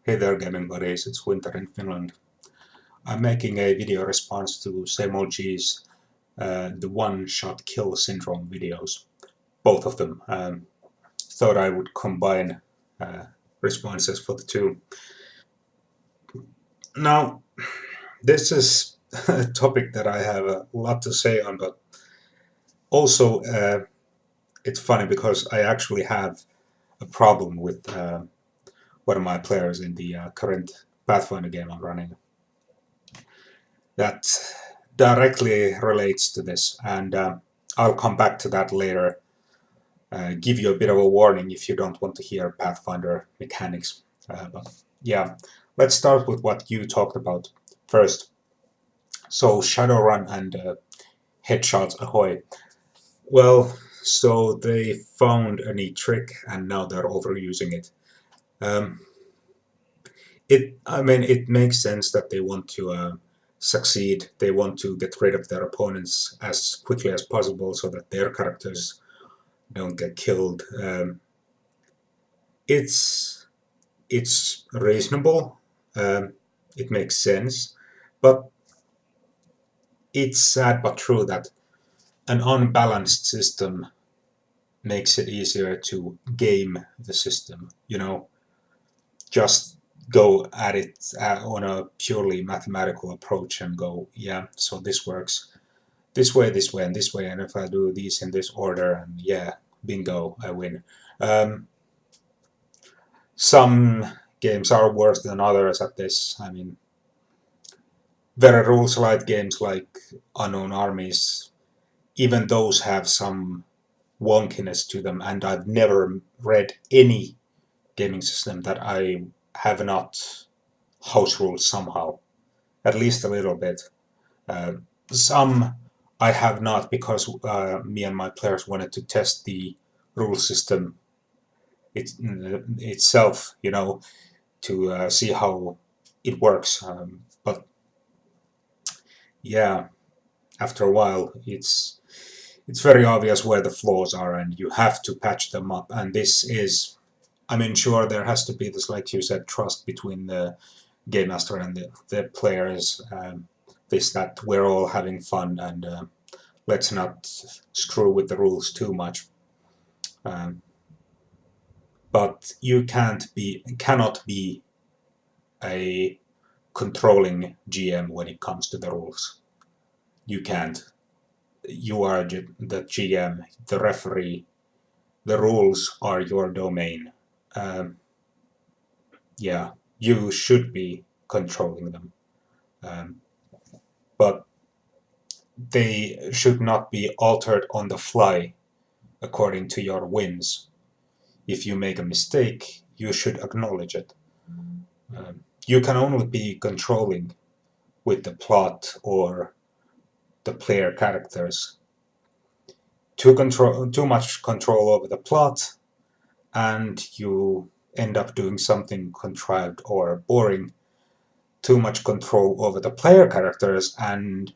Hey there, gaming buddies, it's Winter in Finland. I'm making a video response to Same OG's the one-shot kill syndrome videos. Both of them. Thought I would combine uh, responses for the two. Now, this is a topic that I have a lot to say on, but also it's funny because I actually have a problem with one of my players in the current Pathfinder game I'm running. That directly relates to this, and I'll come back to that later. Give you a bit of a warning if you don't want to hear Pathfinder mechanics. But yeah, let's start with what you talked about first. So Shadowrun and headshots ahoy. Well, so they found a neat trick and now they're overusing it. Um, it makes sense that they want to succeed. They want to get rid of their opponents as quickly as possible so that their characters don't get killed. It's it's reasonable. Um, it makes sense, but it's sad but true that an unbalanced system makes it easier to game the system. Just go at it on a purely mathematical approach and go, yeah, so this works this way, and this way, and if I do these in this order, and yeah, bingo, I win. Um, some games are worse than others at this. I mean, very rules light games like Unknown Armies, even those have some wonkiness to them, and I've never read any gaming system that I have not house ruled somehow, at least a little bit. Uh, some I have not because me and my players wanted to test the rule system itself, to see how it works. But yeah, after a while, it's very obvious where the flaws are, and you have to patch them up. And this is, I mean, sure, there has to be this, like you said, trust between the game master and the players. This that we're all having fun, and let's not screw with the rules too much. Um, but you cannot be a controlling GM when it comes to the rules. You can't. You are the GM, the referee. The rules are your domain. Um, yeah, you should be controlling them, um, but they should not be altered on the fly according to your whims. If you make a mistake, you should acknowledge it. You can only be controlling with the plot or the player characters. Too much control over the plot, and you end up doing something contrived or boring. Too much control over the player characters, and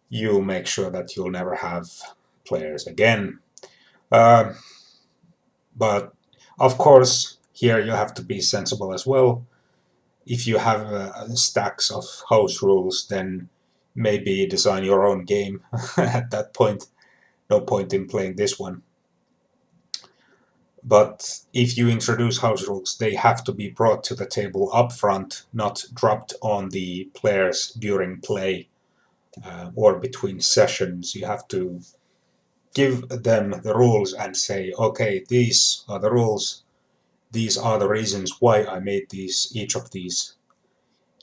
you make sure that you'll never have players again. Uh, but of course, here you have to be sensible as well. If you have stacks of house rules, then maybe design your own game at that point. No point in playing this one. But if you introduce house rules, they have to be brought to the table up front, not dropped on the players during play or between sessions. You have to give them the rules and say, okay, these are the rules. These are the reasons why I made each of these.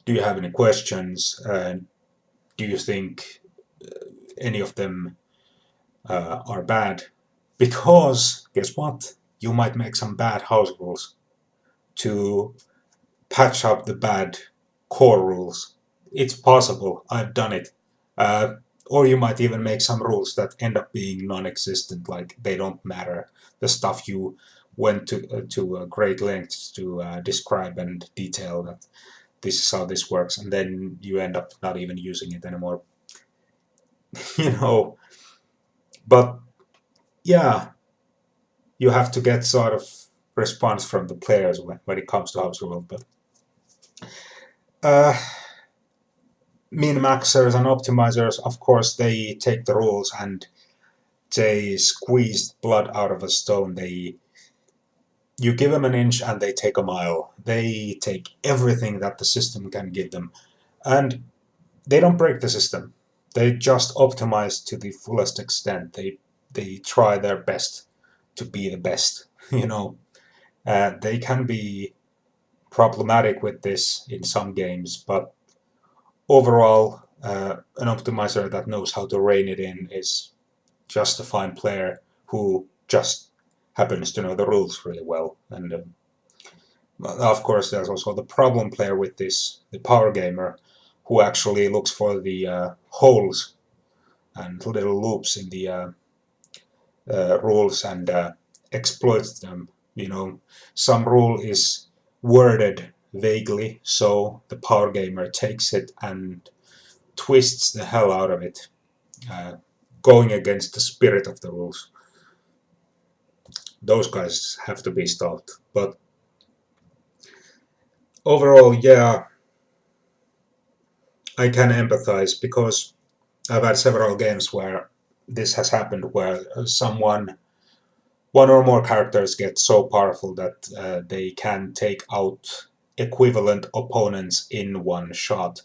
Do you have any questions? Do you think any of them are bad? Because, guess what? You might make some bad house rules to patch up the bad core rules. It's possible. I've done it. Or you might even make some rules that end up being non-existent, like they don't matter. The stuff you went to great lengths to describe and detail that this is how this works, and then you end up not even using it anymore. you know, but yeah, you have to get sort of response from the players when it comes to house rule. But Uh, Min-maxers and optimizers, of course, they take the rules and they squeeze blood out of a stone. You give them an inch and they take a mile. They take everything that the system can give them. And they don't break the system. They just optimize to the fullest extent. They try their best to be the best. They can be problematic with this in some games, but overall, an optimizer that knows how to rein it in is just a fine player who just happens to know the rules really well. And of course, there's also the problem player with this, the power gamer, who actually looks for the holes and little loops in the rules and exploits them. Some rule is worded vaguely, so the power gamer takes it and twists the hell out of it, uh, going against the spirit of the rules. Those guys have to be stopped. But overall, yeah, I can empathize because I've had several games where this has happened, where one or more characters get so powerful that they can take out equivalent opponents in one shot.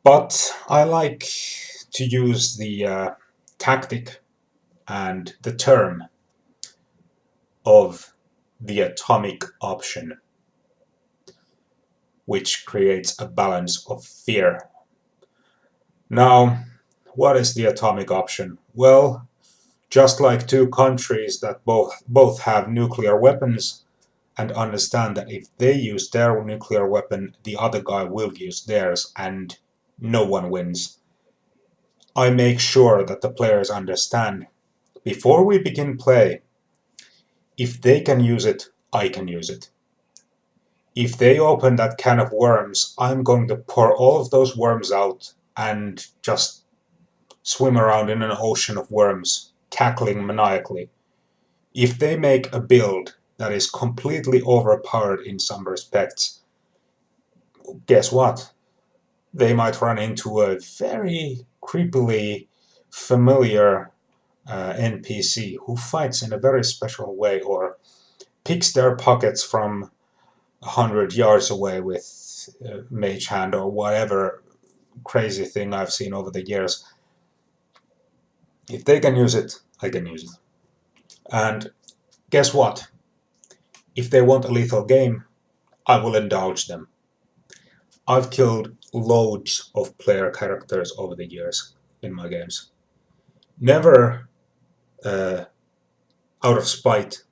But I like to use the tactic and the term of the atomic option, which creates a balance of fear. Now, what is the atomic option? Well, just like two countries that both have nuclear weapons and understand that if they use their nuclear weapon, the other guy will use theirs and no one wins. I make sure that the players understand before we begin play, if they can use it, I can use it. If they open that can of worms, I'm going to pour all of those worms out and just swim around in an ocean of worms, cackling maniacally. If they make a build that is completely overpowered in some respects, guess what? They might run into a very creepily familiar NPC who fights in a very special way or picks their pockets from 100 yards away with mage hand or whatever crazy thing I've seen over the years. If they can use it, I can use it. And guess what? If they want a lethal game, I will indulge them. I've killed loads of player characters over the years in my games. Never uh, out of spite,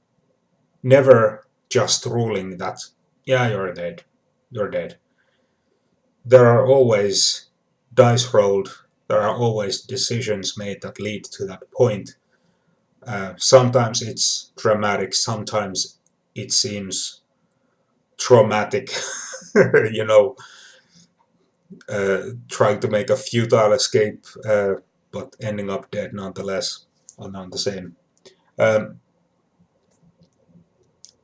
never just ruling that, yeah, you're dead, you're dead. There are always dice rolled, there are always decisions made that lead to that point. Sometimes it's dramatic, sometimes it seems traumatic, you know, trying to make a futile escape, but ending up dead nonetheless, or not the same. Um,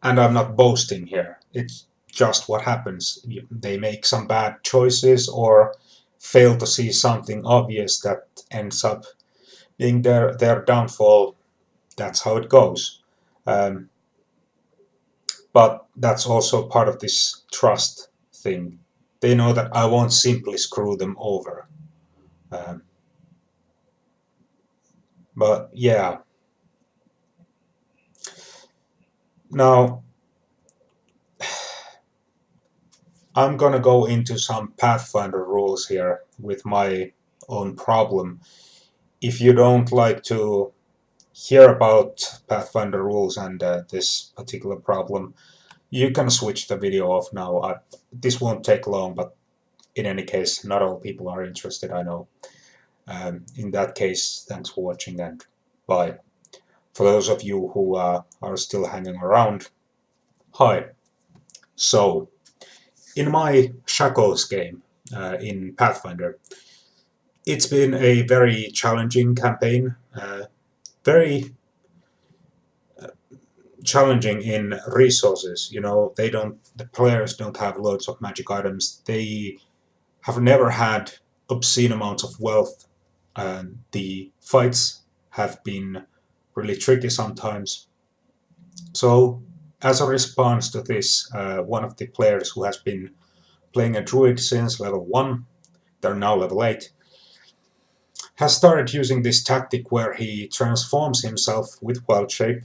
and I'm not boasting here. It's just what happens. They make some bad choices or fail to see something obvious that ends up being their downfall. That's how it goes. Um, but that's also part of this trust thing. They know that I won't simply screw them over. Um, but yeah, now I'm gonna go into some Pathfinder rules here with my own problem. If you don't like to hear about Pathfinder rules and this particular problem, you can switch the video off now. This won't take long, but in any case, not all people are interested, I know. In that case, thanks for watching and bye. For those of you who are still hanging around, hi. So, in my Shackles game in Pathfinder, it's been a very challenging campaign, very challenging in resources. You know, the players don't have loads of magic items. They have never had obscene amounts of wealth. The fights have been really tricky sometimes. So, as a response to this, one of the players who has been playing a druid since level 1, they're now level 8, has started using this tactic where he transforms himself with wild shape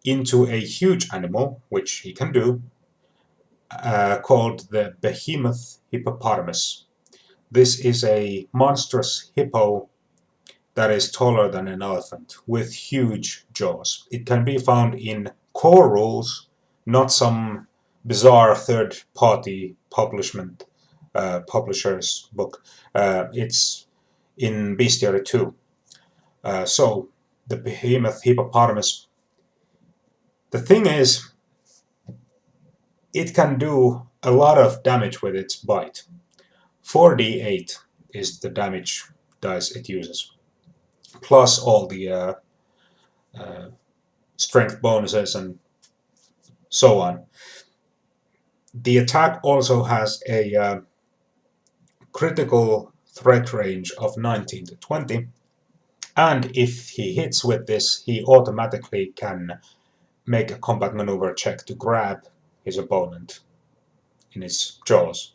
into a huge animal, which he can do, called the behemoth hippopotamus. This is a monstrous hippo that is taller than an elephant, with huge jaws. It can be found in core rules, not some bizarre third-party publisher's book. It's in Bestiary 2. So, the behemoth hippopotamus. The thing is, it can do a lot of damage with its bite. 4d8 is the damage dice it uses, plus all the strength bonuses and so on. The attack also has a critical threat range of 19 to 20, and if he hits with this, he automatically can make a combat maneuver check to grab his opponent in his jaws.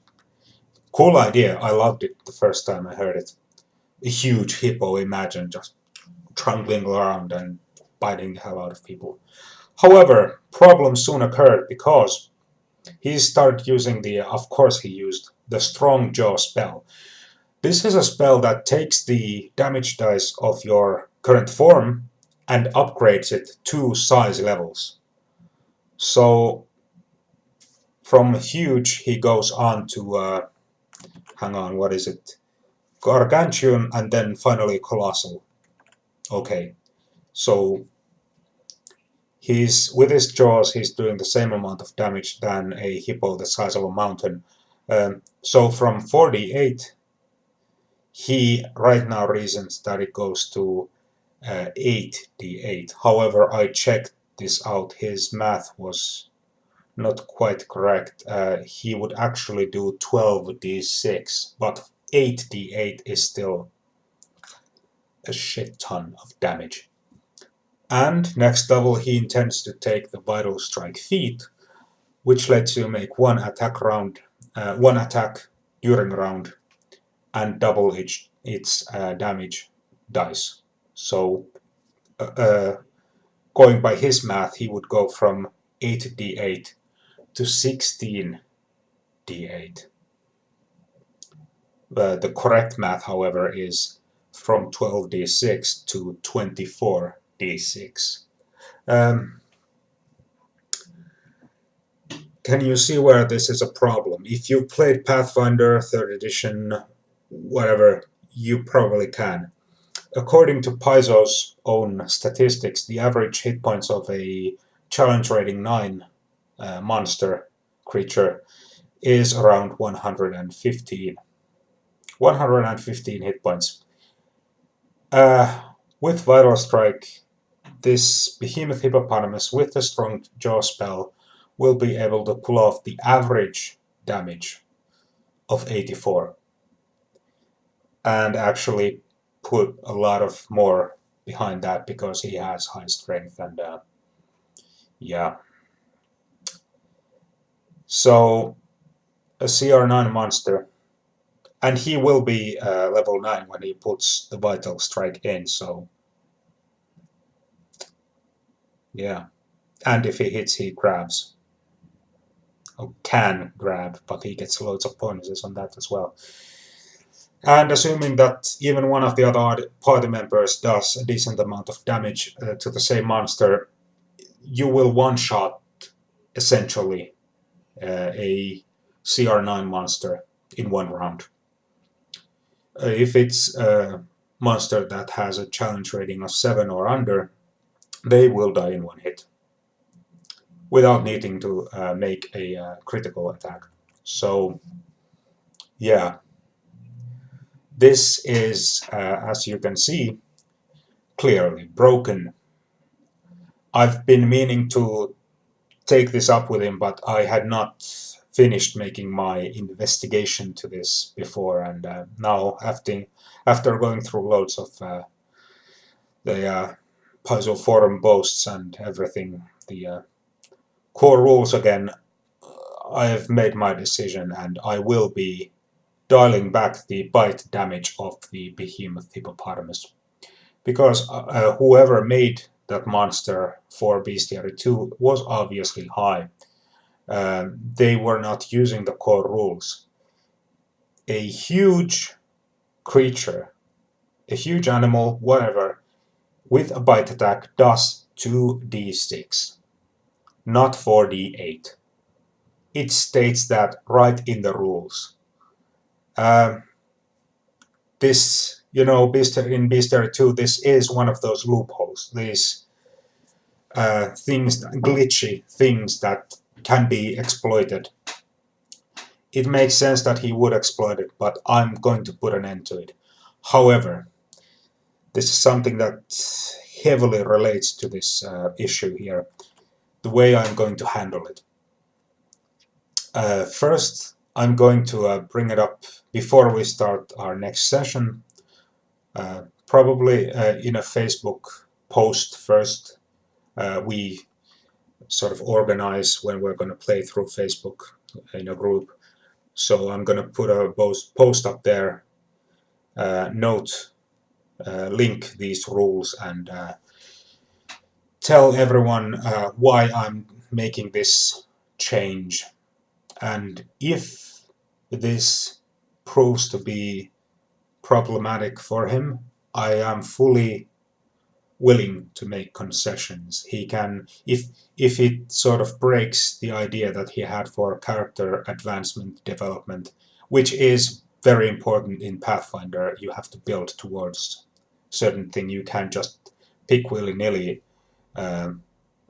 Cool idea, I loved it the first time I heard it. A huge hippo, imagine, just trundling around and biting the hell out of people. However, problems soon occurred because he started using of course he used the Strong Jaw spell. This is a spell that takes the damage dice of your current form and upgrades it 2 size levels. So from huge he goes on to, hang on, what is it? Gargantuan and then finally colossal. Okay, so with his jaws, he's doing the same amount of damage than a hippo the size of a mountain. So from 48, he right now reasons that it goes to 8d8. However, I checked this out. His math was not quite correct. He would actually do 12d6, but 8d8 is still a shit ton of damage. And next level he intends to take the Vital Strike feat, which lets you make one attack during round and double its damage dice. So going by his math, he would go from 8d8 to 16d8. The correct math, however, is from 12d6 to 24d6. Can you see where this is a problem? If you've played Pathfinder, 3rd edition, whatever, you probably can. According to Paizo's own statistics, the average hit points of a challenge rating 9 monster creature is around 115. 115 hit points. With Vital Strike, this behemoth hippopotamus with the Strong Jaw spell will be able to pull off the average damage of 84 and actually put a lot of more behind that because he has high strength and yeah. So a CR9 monster, and he will be level 9 when he puts the Vital Strike in, so yeah. And if he hits, he grabs. Or can grab, but he gets loads of bonuses on that as well. And assuming that even one of the other party members does a decent amount of damage to the same monster, you will one-shot, essentially, a CR9 monster in one round. If it's a monster that has a challenge rating of 7 or under, they will die in one hit, without needing to make a critical attack. So, yeah. This is, as you can see, clearly broken. I've been meaning to take this up with him, but I had not finished making my investigation to this before, and now after going through loads of the puzzle forum posts and everything, the core rules again, I have made my decision, and I will be dialing back the bite damage of the behemoth hippopotamus. Because whoever made that monster for Bestiary 2 was obviously high. They were not using the core rules. A huge creature, a huge animal, whatever, with a bite attack does 2d6, not 4d8. It states that right in the rules. This, in Bestiary 2, this is one of those loopholes. These glitchy things that can be exploited. It makes sense that he would exploit it, but I'm going to put an end to it. However, this is something that heavily relates to this issue here, the way I'm going to handle it. First, I'm going to bring it up before we start our next session, probably in a Facebook post first. We sort of organize when we're going to play through Facebook in a group. So I'm going to put a post up there, link these rules, and tell everyone why I'm making this change. And if this proves to be problematic for him, I am fully willing to make concessions. He can, if it sort of breaks the idea that he had for character advancement development, which is very important in Pathfinder. You have to build towards certain thing. You can't just pick willy-nilly.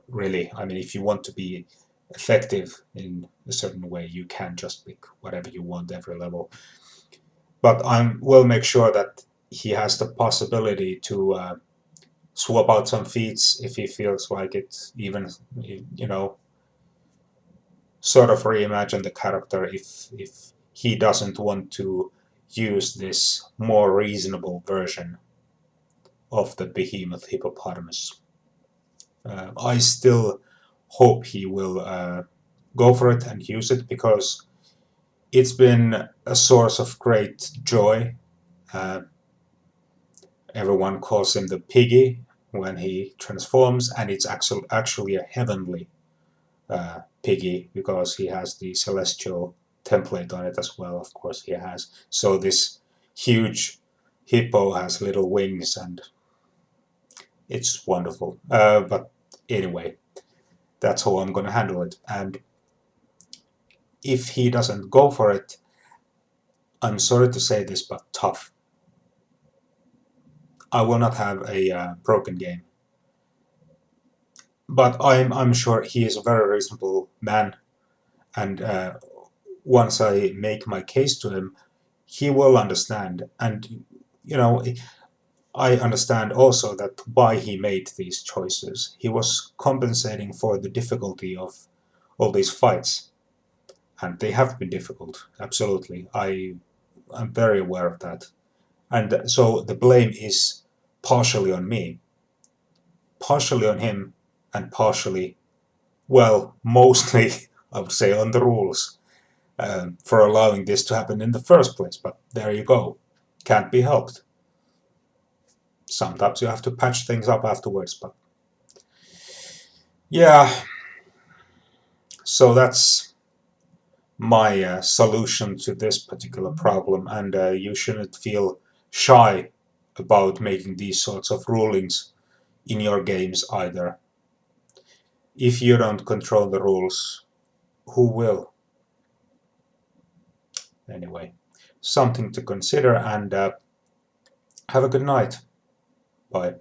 Really, I mean, if you want to be effective in a certain way, you can't just pick whatever you want every level. But I will make sure that he has the possibility to swap out some feats if he feels like it, even, sort of reimagine the character if he doesn't want to use this more reasonable version of the behemoth hippopotamus. I still hope he will go for it and use it, because it's been a source of great joy. Everyone calls him the piggy when he transforms, and it's actually a heavenly piggy, because he has the celestial template on it as well. Of course he has. So this huge hippo has little wings, and it's wonderful. But anyway, that's how I'm going to handle it. And if he doesn't go for it, I'm sorry to say this, but tough. I will not have a broken game. But I'm sure he is a very reasonable man, and once I make my case to him, he will understand. And I understand also that why he made these choices. He was compensating for the difficulty of all these fights, and they have been difficult, absolutely. I'm very aware of that. And so the blame is partially on me, partially on him, and partially, well, mostly, I would say, on the rules for allowing this to happen in the first place. But there you go. Can't be helped. Sometimes you have to patch things up afterwards, but yeah. So that's my solution to this particular problem, and you shouldn't feel shy about making these sorts of rulings in your games either. If you don't control the rules, who will? Anyway, something to consider, and have a good night. Bye.